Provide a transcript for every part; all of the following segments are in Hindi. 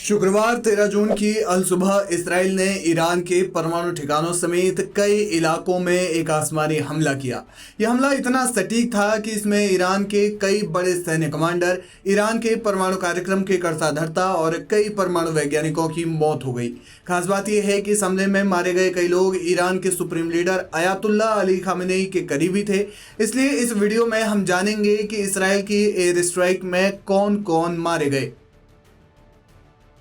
शुक्रवार 13 जून की अल सुबह इसराइल ने ईरान के परमाणु ठिकानों समेत कई इलाकों में एक आसमानी हमला किया। यह हमला इतना सटीक था कि इसमें ईरान के कई बड़े सैन्य कमांडर, ईरान के परमाणु कार्यक्रम के कर्ताधर्ता और कई परमाणु वैज्ञानिकों की मौत हो गई। खास बात यह है कि इस हमले में मारे गए कई लोग ईरान के supreme leader Ayatollah Ali Khamenei के करीबी थे। इसलिए इस वीडियो में हम जानेंगे कि इसराइल की एयर स्ट्राइक में कौन कौन मारे गए।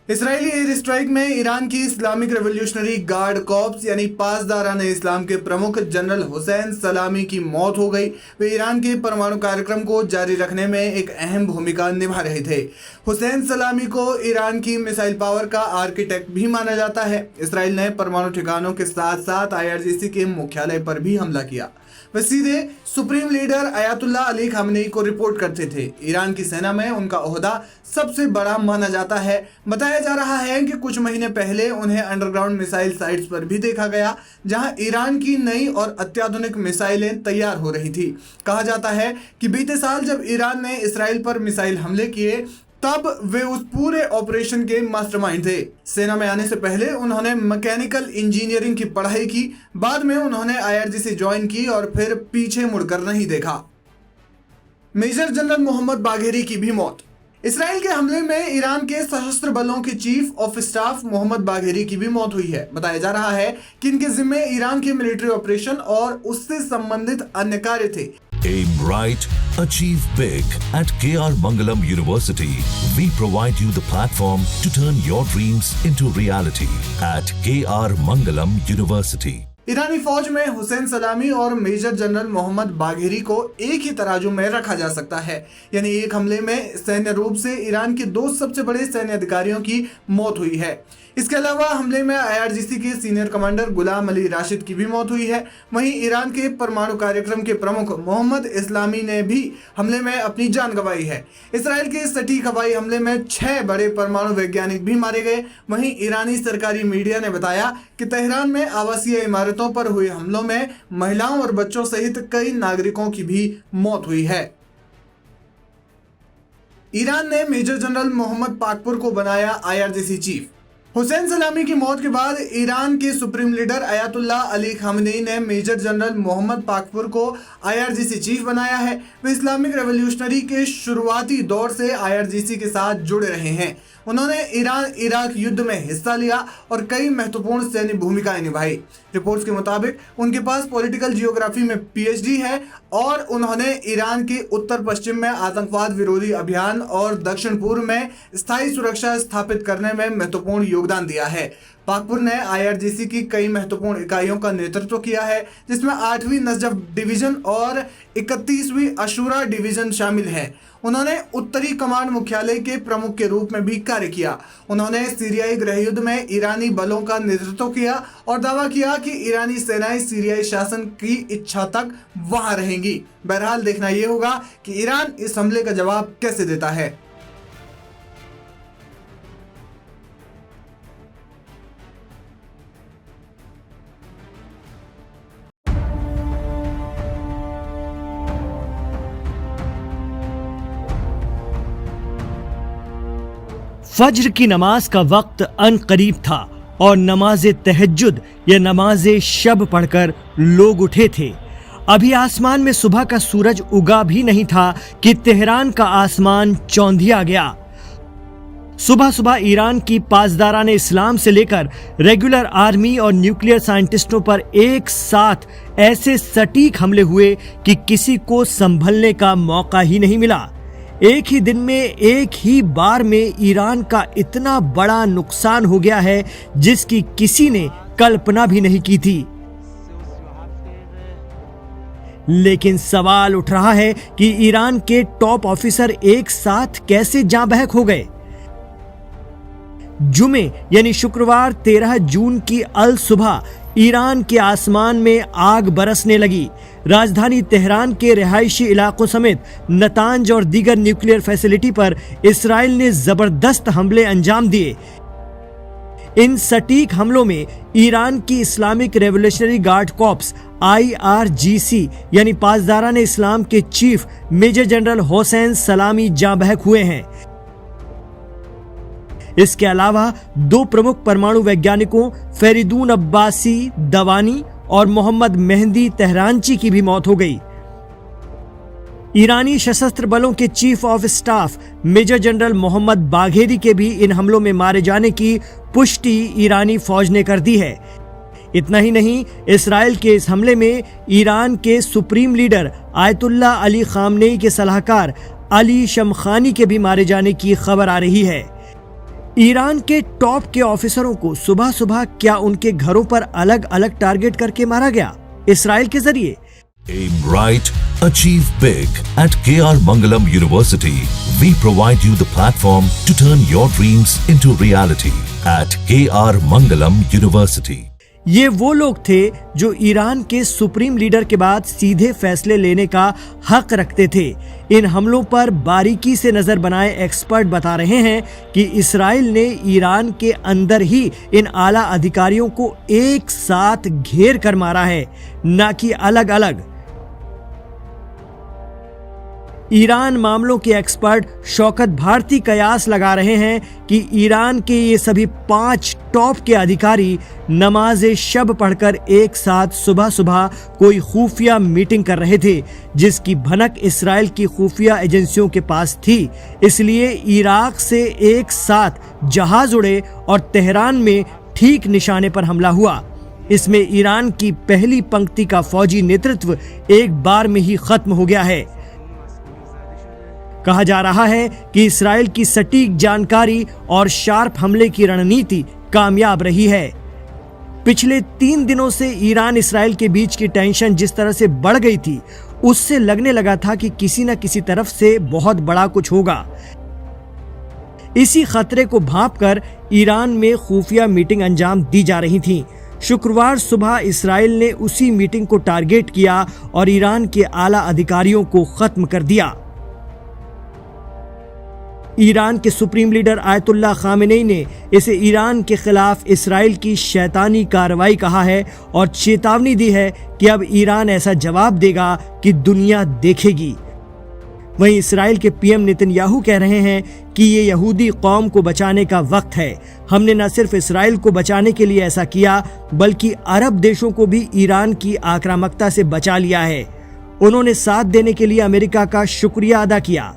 इसराइली एयर स्ट्राइक में ईरान की इस्लामिक रेवोल्यूशनरी गार्ड कॉर्प्स यानी पासदाराने इस्लाम के प्रमुख जनरल हुसैन सलामी की मौत हो गई। वे ईरान के परमाणु कार्यक्रम को जारी रखने में एक अहम भूमिका निभा रहे थे। हुसैन सलामी को ईरान की मिसाइल पावर का आर्किटेक्ट भी माना जाता है। इसराइल ने परमाणु ठिकानों के साथ साथ IRGC के मुख्यालय पर भी हमला किया। वे सीधे supreme leader Ayatollah Ali Khamenei को रिपोर्ट करते थे। ईरान की सेना में उनका ओहदा सबसे बड़ा माना जाता है। बताया जा रहा है कि कुछ महीने पहले उन्हें अंडरग्राउंड मिसाइल साइट्स पर भी देखा गया, जहां ईरान की नई और अत्याधुनिक मिसाइलें तैयार हो रही थी। कहा जाता है कि बीते साल जब ईरान ने इसराइल पर मिसाइल हमले किए, तब वे उस पूरे ऑपरेशन के मास्टरमाइंड थे। सेना में आने से पहले उन्होंने मैकेनिकल इंजीनियरिंग की पढ़ाई की। बाद में उन्होंने IRGC ज्वाइन की और फिर पीछे मुड़कर नहीं देखा। मेजर जनरल मोहम्मद बाघेरी की भी मौत। इसराइल के हमले में ईरान के सशस्त्र बलों के chief of staff Mohammad Bagheri की भी मौत हुई है। बताया जा रहा है कि इनके जिम्मे ईरान के मिलिट्री ऑपरेशन और उससे संबंधित अन्य कार्य थे। Aim right, achieve big. At KR Mangalam University, we provide you the platform to turn your dreams into reality. At KR Mangalam University. ईरानी फौज में हुसैन सलामी और मेजर जनरल मोहम्मद बाघेरी को एक ही तराजू में रखा जा सकता है। यानी एक हमले में सैन्य रूप से ईरान के दो सबसे बड़े सैन्य अधिकारियों की मौत हुई है। इसके अलावा हमले में IRGC के सीनियर कमांडर गुलाम अली राशिद की भी मौत हुई है। वहीं ईरान के परमाणु कार्यक्रम के प्रमुख मोहम्मद इस्लामी ने भी हमले में अपनी जान गंवाई है। इसराइल के सटीक हवाई हमले में 6 बड़े परमाणु वैज्ञानिक भी मारे गए। वहीं ईरानी सरकारी मीडिया ने बताया कि तेहरान में आवासीय इमारतों पर हुए हमलों में महिलाओं और बच्चों सहित कई नागरिकों की भी मौत हुई है। ईरान ने मेजर जनरल मोहम्मद पाकपुर को बनाया IRGC चीफ। हुसैन सलामी की मौत के बाद ईरान के supreme leader Ayatollah Ali Khamenei ने मेजर जनरल मोहम्मद पाकपुर को IRGC चीफ बनाया है। वे इस्लामिक रेवोल्यूशनरी के शुरुआती दौर से IRGC के साथ जुड़े रहे हैं। उन्होंने ईरान इराक युद्ध में हिस्सा लिया और कई महत्वपूर्ण सैन्य भूमिकाएं निभाई। रिपोर्ट्स के मुताबिक उनके पास पॉलिटिकल जियोग्राफी में PhD है और उन्होंने ईरान के उत्तर पश्चिम में आतंकवाद विरोधी अभियान और दक्षिण पूर्व में स्थायी सुरक्षा स्थापित करने में महत्वपूर्ण योगदान दिया है। पाकपुर ने IRGC की कई महत्वपूर्ण इकाइयों का नेतृत्व किया है, जिसमें 8वीं नजफ डिवीजन और 31वीं अशूरा डिवीजन शामिल है। उन्होंने उत्तरी कमांड मुख्यालय के प्रमुख के रूप में भी कार्य किया। उन्होंने सीरियाई गृहयुद्ध में ईरानी बलों का नेतृत्व किया और दावा किया कि ईरानी सेनाएं सीरियाई शासन की इच्छा तक वहां रहेंगी। बहरहाल देखना यह होगा कि ईरान इस हमले का जवाब कैसे देता है। फज्र की नमाज का वक्त अनकरीब था और नमाज तहज्जुद या नमाज शब पढ़कर लोग उठे थे। अभी आसमान में सुबह का सूरज उगा भी नहीं था कि तेहरान का आसमान चौंधिया गया। सुबह सुबह ईरान की पासदाराने इस्लाम से लेकर रेगुलर आर्मी और न्यूक्लियर साइंटिस्टों पर एक साथ ऐसे सटीक हमले हुए कि किसी को संभलने का मौका ही नहीं मिला। एक ही दिन में एक ही बार में ईरान का इतना बड़ा नुकसान हो गया है जिसकी किसी ने कल्पना भी नहीं की थी। लेकिन सवाल उठ रहा है कि ईरान के टॉप ऑफिसर एक साथ कैसे जाँ बहक हो गए। जुमे यानी शुक्रवार 13 जून की अल सुबह ईरान के आसमान में आग बरसने लगी। राजधानी तेहरान के रिहायशी इलाकों समेत नतांज और दीगर न्यूक्लियर फैसिलिटी पर इसराइल ने जबरदस्त हमले अंजाम दिए। इन सटीक हमलों में ईरान की Islamic revolutionary guard corps IRGC यानी पासदाराने इस्लाम के चीफ मेजर जनरल हुसैन सलामी जाँ बहक हुए हैं। इसके अलावा 2 प्रमुख परमाणु वैज्ञानिकों फरीदून अब्बासी दवानी और मोहम्मद मेहदी तेहरानची की भी मौत हो गई। ईरानी सशस्त्र बलों के chief of staff major general Mohammad Bagheri के भी इन हमलों में मारे जाने की पुष्टि ईरानी फौज ने कर दी है। इतना ही नहीं, इस्राएल के इस हमले में ईरान के supreme leader ayatollah Ali Khamenei के सलाहकार अली शमखानी के भी मारे जाने की खबर आ रही है। ईरान के टॉप के ऑफिसरों को सुबह सुबह क्या उनके घरों पर अलग अलग टारगेट करके मारा गया इस्राएल के जरिए? Aim right, achieve big. At KR Mangalam University, we provide you the platform to turn your dreams into reality. At KR Mangalam University. ये वो लोग थे जो ईरान के सुप्रीम लीडर के बाद सीधे फैसले लेने का हक रखते थे। इन हमलों पर बारीकी से नजर बनाए एक्सपर्ट बता रहे हैं कि इस्राएल ने ईरान के अंदर ही इन आला अधिकारियों को एक साथ घेर कर मारा है, न कि अलग अलग। ईरान मामलों के एक्सपर्ट शौकत भारती कयास लगा रहे हैं कि ईरान के ये सभी 5 टॉप के अधिकारी नमाज शब पढ़कर एक साथ सुबह सुबह कोई खुफिया मीटिंग कर रहे थे, जिसकी भनक इस्राएल की खुफिया एजेंसियों के पास थी। इसलिए इराक से एक साथ जहाज उड़े और तेहरान में ठीक निशाने पर हमला हुआ। इसमें ईरान की पहली पंक्ति का फौजी नेतृत्व एक बार में ही खत्म हो गया है। कहा जा रहा है कि इस्राएल की सटीक जानकारी और शार्प हमले की रणनीति कामयाब रही है। पिछले 3 दिनों से ईरान इस्राएल के बीच की टेंशन जिस तरह से बढ़ गई थी, उससे लगने लगा था कि किसी न किसी तरफ से बहुत बड़ा कुछ होगा। इसी खतरे को भांपकर ईरान में खुफिया मीटिंग अंजाम दी जा रही थी। शुक्रवार सुबह इस्राएल ने उसी मीटिंग को टारगेट किया और ईरान के आला अधिकारियों को खत्म कर दिया। ईरान के सुप्रीम लीडर आयतुल्ला खामेनेई ने इसे ईरान के खिलाफ इस्राएल की शैतानी कार्रवाई कहा है और चेतावनी दी है कि अब ईरान ऐसा जवाब देगा कि दुनिया देखेगी। वहीं इस्राएल के पीएम नेतन्याहू कह रहे हैं कि ये यहूदी कौम को बचाने का वक्त है। हमने न सिर्फ इस्राएल को बचाने के लिए ऐसा किया, बल्कि अरब देशों को भी ईरान की आक्रामकता से बचा लिया है। उन्होंने साथ देने के लिए अमेरिका का शुक्रिया अदा किया।